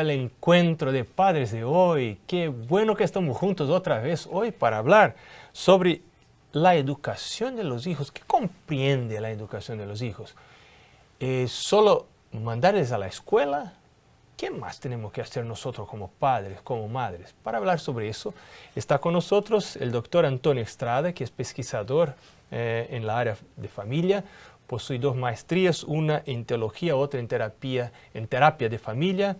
bienvenido al encuentro de padres de hoy. Qué bueno que estamos juntos otra vez hoy para hablar sobre la educación de los hijos. ¿Qué comprende la educación de los hijos? ¿Solo mandarles a la escuela? ¿Qué más tenemos que hacer nosotros como padres, como madres? Para hablar sobre eso está con nosotros el doctor Antonio Estrada, que es pesquisador en la área de familia. Posee 2 maestrías, una en teología, otra en terapia de familia.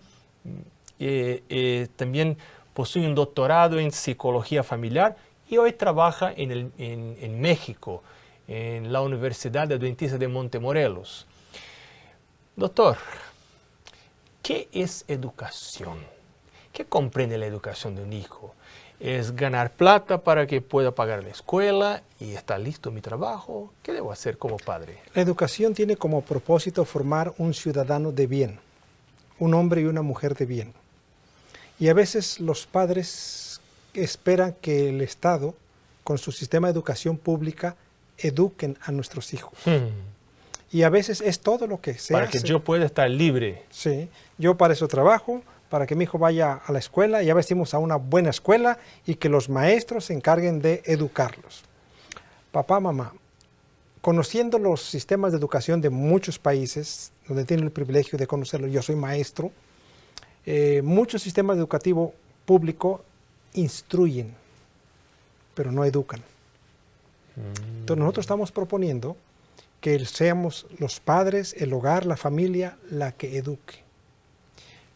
También posee un doctorado en psicología familiar y hoy trabaja en México, en la Universidad Adventista de Montemorelos. Doctor, ¿qué es educación? ¿Qué comprende la educación de un hijo? ¿Es ganar plata para que pueda pagar la escuela y está listo mi trabajo? ¿Qué debo hacer como padre? La educación tiene como propósito formar un ciudadano de bien, un hombre y una mujer de bien. Y a veces los padres esperan que el Estado, con su sistema de educación pública, eduquen a nuestros hijos. Y a veces es todo lo que se hace. Para que yo pueda estar libre. Sí, yo para eso trabajo, para que mi hijo vaya a la escuela, ya vestimos a una buena escuela y que los maestros se encarguen de educarlos. Papá, mamá, conociendo los sistemas de educación de muchos países, donde tienen el privilegio de conocerlo, yo soy maestro, muchos sistemas educativos públicos instruyen, pero no educan. Entonces nosotros estamos proponiendo que seamos los padres, el hogar, la familia, la que eduque.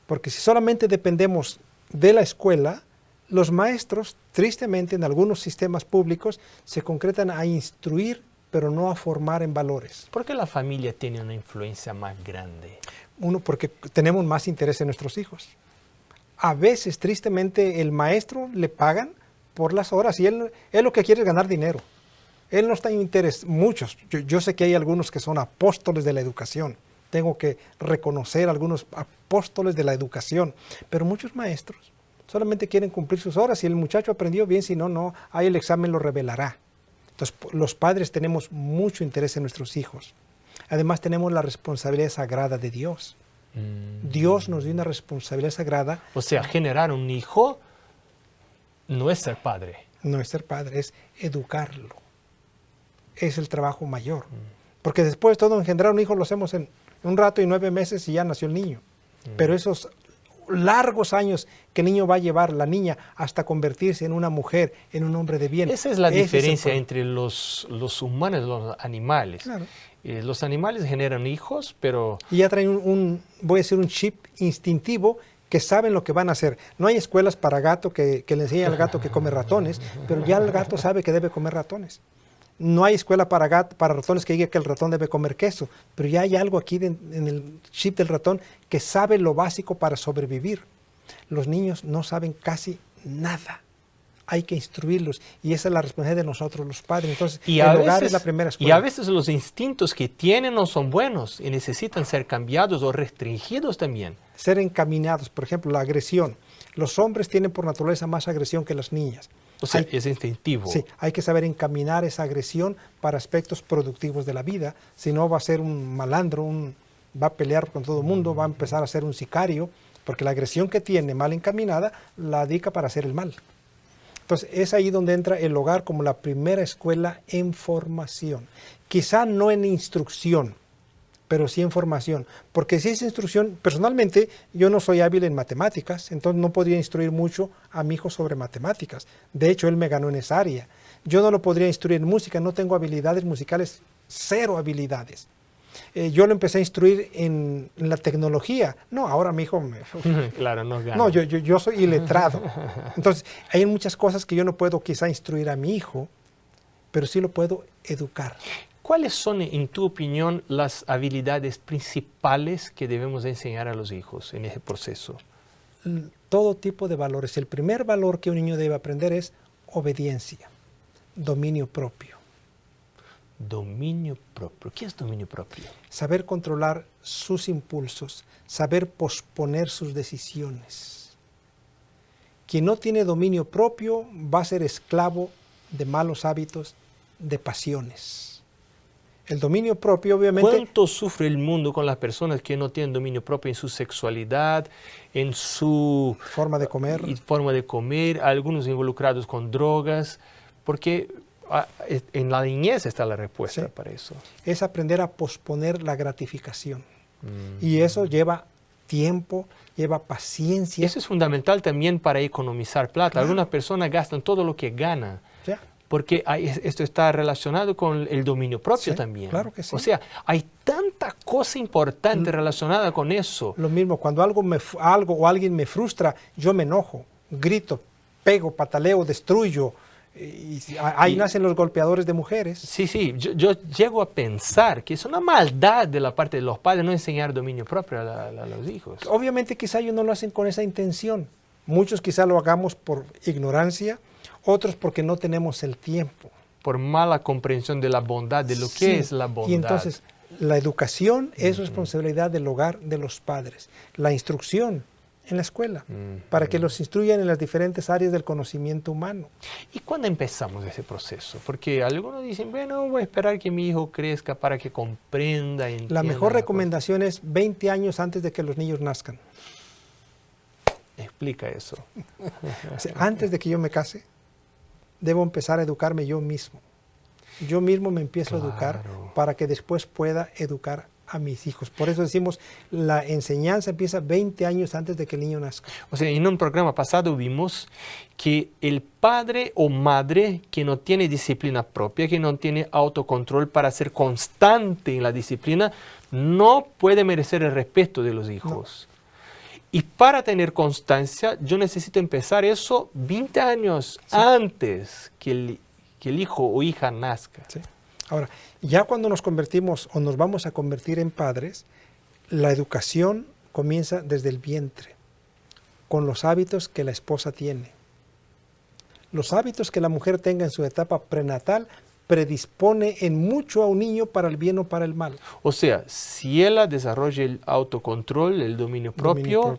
Porque si solamente dependemos de la escuela, los maestros, tristemente, en algunos sistemas públicos, se concretan a instruir, pero no a formar en valores. ¿Por qué la familia tiene una influencia más grande? Uno, porque tenemos más interés en nuestros hijos. A veces, tristemente, el maestro le pagan por las horas y él lo que quiere es ganar dinero. Él no está en interés, muchos. Yo sé que hay algunos que son apóstoles de la educación. Tengo que reconocer algunos apóstoles de la educación, pero muchos maestros solamente quieren cumplir sus horas. Si el muchacho aprendió bien, si no, no, ahí el examen lo revelará. Entonces, los padres tenemos mucho interés en nuestros hijos. Además, tenemos la responsabilidad sagrada de Dios. Dios nos dio una responsabilidad sagrada. O sea, generar un hijo no es ser padre. No es ser padre, es educarlo. Es el trabajo mayor. Porque después todo engendrar un hijo lo hacemos en un rato y 9 meses y ya nació el niño. Pero esos largos años que el niño va a llevar, la niña, hasta convertirse en una mujer, en un hombre de bien. Esa es la diferencia entre los humanos y los animales. Claro. Los animales generan hijos, pero... Y ya traen voy a decir, un chip instintivo que saben lo que van a hacer. No hay escuelas para gato que le enseñen al gato que come ratones, pero ya el gato sabe que debe comer ratones. No hay escuela para ratones que diga que el ratón debe comer queso, pero ya hay algo aquí en el chip del ratón que sabe lo básico para sobrevivir. Los niños no saben casi nada. Hay que instruirlos y esa es la responsabilidad de nosotros los padres. Entonces, el hogar es la primera escuela. Y a veces los instintos que tienen no son buenos y necesitan ser cambiados o restringidos también. Ser encaminados, por ejemplo, la agresión. Los hombres tienen por naturaleza más agresión que las niñas. O sea, es instintivo. Sí, hay que saber encaminar esa agresión para aspectos productivos de la vida. Si no, va a ser un malandro, va a pelear con todo el mundo, va a empezar a ser un sicario, porque la agresión que tiene mal encaminada la dedica para hacer el mal. Entonces, es ahí donde entra el hogar como la primera escuela en formación. Quizá no en instrucción, pero sí en formación. Porque si es instrucción, personalmente yo no soy hábil en matemáticas, entonces no podría instruir mucho a mi hijo sobre matemáticas. De hecho, él me ganó en esa área. Yo no lo podría instruir en música, no tengo habilidades musicales, 0 habilidades. Yo lo empecé a instruir en la tecnología. No, ahora mi hijo Claro, no gana. No, yo soy iletrado. Entonces, hay muchas cosas que yo no puedo quizá instruir a mi hijo, pero sí lo puedo educar. ¿Cuáles son, en tu opinión, las habilidades principales que debemos enseñar a los hijos en ese proceso? Todo tipo de valores. El primer valor que un niño debe aprender es obediencia, dominio propio. Dominio propio. ¿Qué es dominio propio? Saber controlar sus impulsos, saber posponer sus decisiones. Quien no tiene dominio propio va a ser esclavo de malos hábitos, de pasiones. El dominio propio, obviamente, ¿Cuánto sufre el mundo con las personas que no tienen dominio propio en su sexualidad, en su forma de comer. forma de comer, algunos involucrados con drogas? Porque en la niñez está la respuesta Sí. para eso. Es aprender a posponer la gratificación. Y eso lleva tiempo, lleva paciencia. Eso es fundamental también para economizar plata. Claro. Algunas personas gastan todo lo que ganan. Ya. Porque esto está relacionado con el dominio propio Sí, también. claro que sí. O sea, hay tanta cosa importante relacionada con eso. Lo mismo, cuando algo o alguien me frustra, yo me enojo, grito, pego, pataleo, destruyo. Ahí nacen los golpeadores de mujeres. Sí, sí, yo llego a pensar que es una maldad de la parte de los padres no enseñar dominio propio a los hijos. Obviamente quizá ellos no lo hacen con esa intención. Muchos quizá lo hagamos por ignorancia, otros porque no tenemos el tiempo. Por mala comprensión de la bondad, de lo Sí, que es la bondad. Y entonces la educación es responsabilidad del hogar, de los padres. La instrucción en la escuela, para que los instruyan en las diferentes áreas del conocimiento humano. ¿Y cuándo empezamos ese proceso? Porque algunos dicen, bueno, voy a esperar que mi hijo crezca para que comprenda. La mejor recomendación es 20 años antes de que los niños nazcan. Explica eso. O sea, antes de que yo me case, debo empezar a educarme yo mismo. Yo mismo me empiezo a educar para que después pueda educar a mis hijos. Por eso decimos, la enseñanza empieza 20 años antes de que el niño nazca. O sea, en un programa pasado vimos que el padre o madre que no tiene disciplina propia, que no tiene autocontrol para ser constante en la disciplina, no puede merecer el respeto de los hijos. No. Y para tener constancia, yo necesito empezar eso 20 años antes que el hijo o hija nazca. Sí. Ahora, ya cuando nos convertimos o nos vamos a convertir en padres, la educación comienza desde el vientre, con los hábitos que la esposa tiene. Los hábitos que la mujer tenga en su etapa prenatal predispone en mucho a un niño para el bien o para el mal. O sea, si ella desarrolla el autocontrol, el dominio propio,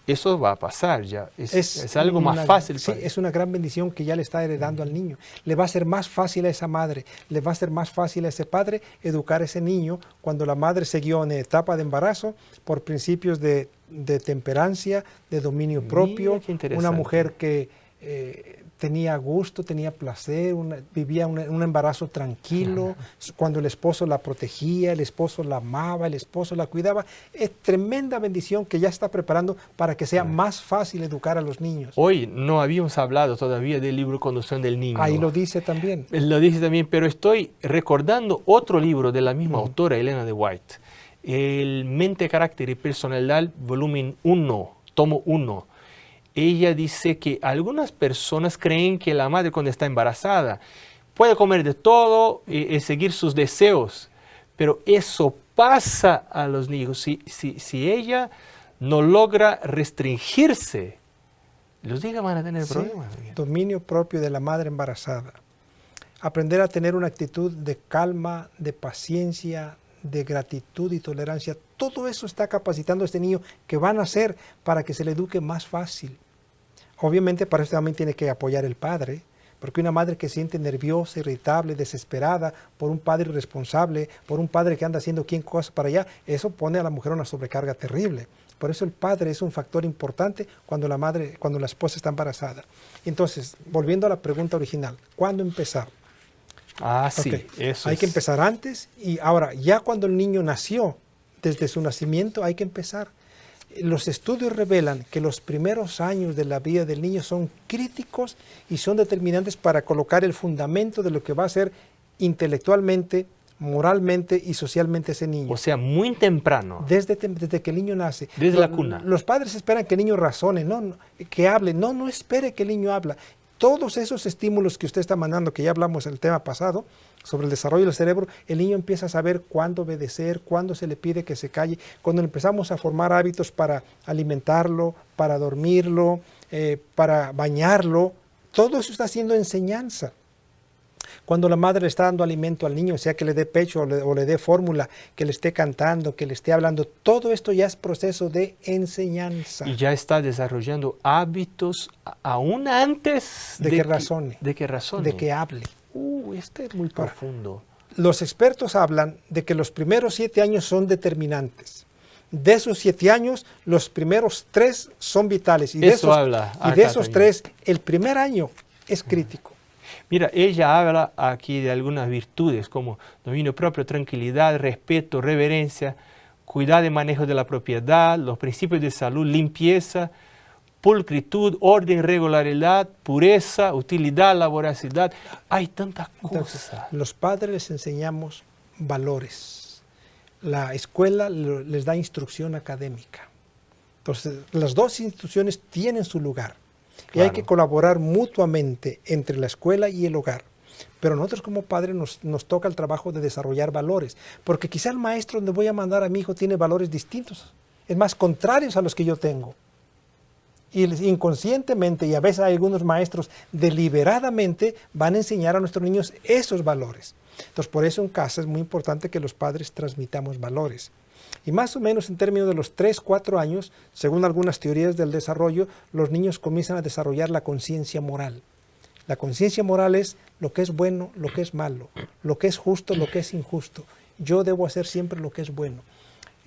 eso va a pasar ya. Es algo más fácil. Sí, es una gran bendición que ya le está heredando al niño. Le va a ser más fácil a esa madre, le va a ser más fácil a ese padre educar a ese niño cuando la madre se guió en etapa de embarazo por principios de temperancia, de dominio propio. Una mujer que tenía gusto, tenía placer, vivía un embarazo tranquilo, cuando el esposo la protegía, el esposo la amaba, el esposo la cuidaba. Es tremenda bendición que ya está preparando para que sea más fácil educar a los niños. Hoy no habíamos hablado todavía del libro Conducción del Niño. Ahí lo dice también. Lo dice también, pero estoy recordando otro libro de la misma autora, Elena de White, el Mente, Carácter y Personalidad, volumen 1, tomo 1. Ella dice que algunas personas creen que la madre cuando está embarazada puede comer de todo y seguir sus deseos, pero eso pasa a los niños. Si ella no logra restringirse, los niños van a tener problemas. Dominio propio de la madre embarazada. Aprender a tener una actitud de calma, de paciencia, de gratitud y tolerancia. Todo eso está capacitando a este niño que va a nacer para que se le eduque más fácil. Obviamente para eso también tiene que apoyar el padre, porque una madre que se siente nerviosa, irritable, desesperada por un padre irresponsable, por un padre que anda haciendo cosas para allá, eso pone a la mujer una sobrecarga terrible. Por eso el padre es un factor importante cuando la esposa está embarazada. Entonces, volviendo a la pregunta original, ¿cuándo empezar? Sí, eso hay que empezar antes y ahora, ya cuando el niño nació, desde su nacimiento hay que empezar. Los estudios revelan que los primeros años de la vida del niño son críticos y son determinantes para colocar el fundamento de lo que va a ser intelectualmente, moralmente y socialmente ese niño. O sea, muy temprano. Desde que el niño nace. Desde la cuna. Los padres esperan que el niño razone, que hable. No espere que el niño hable. Todos esos estímulos que usted está mandando, que ya hablamos en el tema pasado, sobre el desarrollo del cerebro, el niño empieza a saber cuándo obedecer, cuándo se le pide que se calle. Cuando empezamos a formar hábitos para alimentarlo, para dormirlo, para bañarlo, todo eso está siendo enseñanza. Cuando la madre le está dando alimento al niño, sea que le dé pecho o le dé fórmula, que le esté cantando, que le esté hablando, todo esto ya es proceso de enseñanza. Y ya está desarrollando hábitos aún antes de que razone. De que razone. De que hable. Este es muy profundo. Los expertos hablan de que los primeros 7 años son determinantes. De esos 7 años, los primeros 3 son vitales. Y de esos 3, el primer año es crítico. Mira, ella habla aquí de algunas virtudes como dominio propio, tranquilidad, respeto, reverencia, cuidado y manejo de la propiedad, los principios de salud, limpieza, pulcritud, orden, regularidad, pureza, utilidad, la voracidad. Hay tantas cosas. Los padres les enseñamos valores. La escuela les da instrucción académica. Entonces, las dos instituciones tienen su lugar. Y hay que colaborar mutuamente entre la escuela y el hogar. Pero nosotros como padres nos toca el trabajo de desarrollar valores. Porque quizá el maestro donde voy a mandar a mi hijo tiene valores distintos. Es más, contrarios a los que yo tengo. Y inconscientemente, y a veces hay algunos maestros deliberadamente, van a enseñar a nuestros niños esos valores. Entonces, por eso en casa es muy importante que los padres transmitamos valores. Y más o menos en términos de los 3, 4 años, según algunas teorías del desarrollo, los niños comienzan a desarrollar la conciencia moral. La conciencia moral es lo que es bueno, lo que es malo, lo que es justo, lo que es injusto. Yo debo hacer siempre lo que es bueno.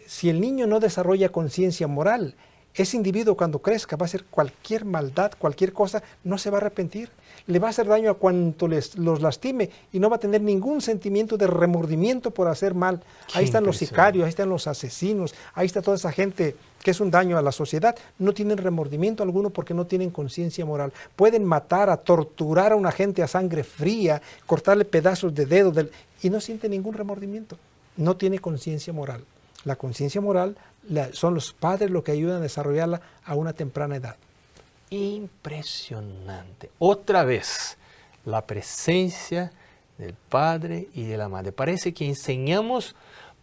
Si el niño no desarrolla conciencia moral, ese individuo cuando crezca va a hacer cualquier maldad, cualquier cosa, no se va a arrepentir. Le va a hacer daño a cuanto los lastime y no va a tener ningún sentimiento de remordimiento por hacer mal. Ahí están los sicarios, ahí están los asesinos, ahí está toda esa gente que es un daño a la sociedad. No tienen remordimiento alguno porque no tienen conciencia moral. Pueden matar, a torturar a una gente a sangre fría, cortarle pedazos de dedo y no siente ningún remordimiento. No tiene conciencia moral. La conciencia moral son los padres los que ayudan a desarrollarla a una temprana edad. Impresionante. Otra vez, la presencia del padre y de la madre. Parece que enseñamos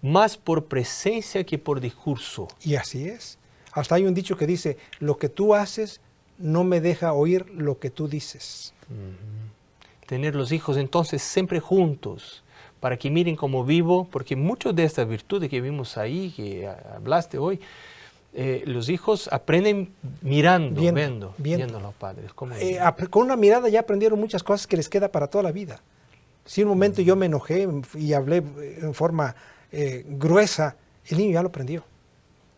más por presencia que por discurso. Y así es. Hasta hay un dicho que dice, lo que tú haces no me deja oír lo que tú dices. Tener los hijos entonces siempre juntos, para que miren cómo vivo, porque muchas de estas virtudes que vimos ahí, que hablaste hoy, los hijos aprenden viendo a los padres. Con una mirada ya aprendieron muchas cosas que les queda para toda la vida. Si en un momento yo me enojé y hablé en forma gruesa, el niño ya lo aprendió.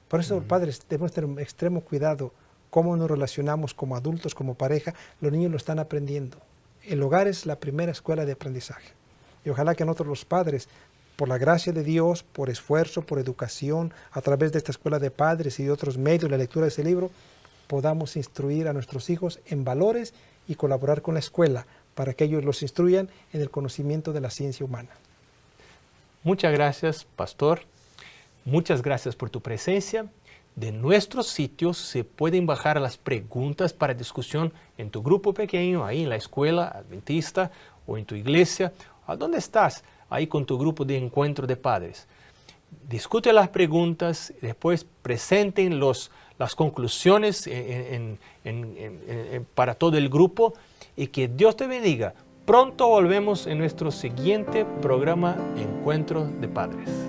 Por eso, padres, debemos tener extremo cuidado cómo nos relacionamos como adultos, como pareja. Los niños lo están aprendiendo. El hogar es la primera escuela de aprendizaje. Y ojalá que nosotros los padres, por la gracia de Dios, por esfuerzo, por educación, a través de esta escuela de padres y de otros medios, la lectura de ese libro, podamos instruir a nuestros hijos en valores y colaborar con la escuela para que ellos los instruyan en el conocimiento de la ciencia humana. Muchas gracias, pastor. Muchas gracias por tu presencia. De nuestros sitios se pueden bajar las preguntas para discusión en tu grupo pequeño, ahí en la escuela adventista o en tu iglesia. ¿A dónde estás? Ahí con tu grupo de encuentro de padres. Discute las preguntas, después presenten las conclusiones para todo el grupo y que Dios te bendiga. Pronto volvemos en nuestro siguiente programa Encuentro de Padres.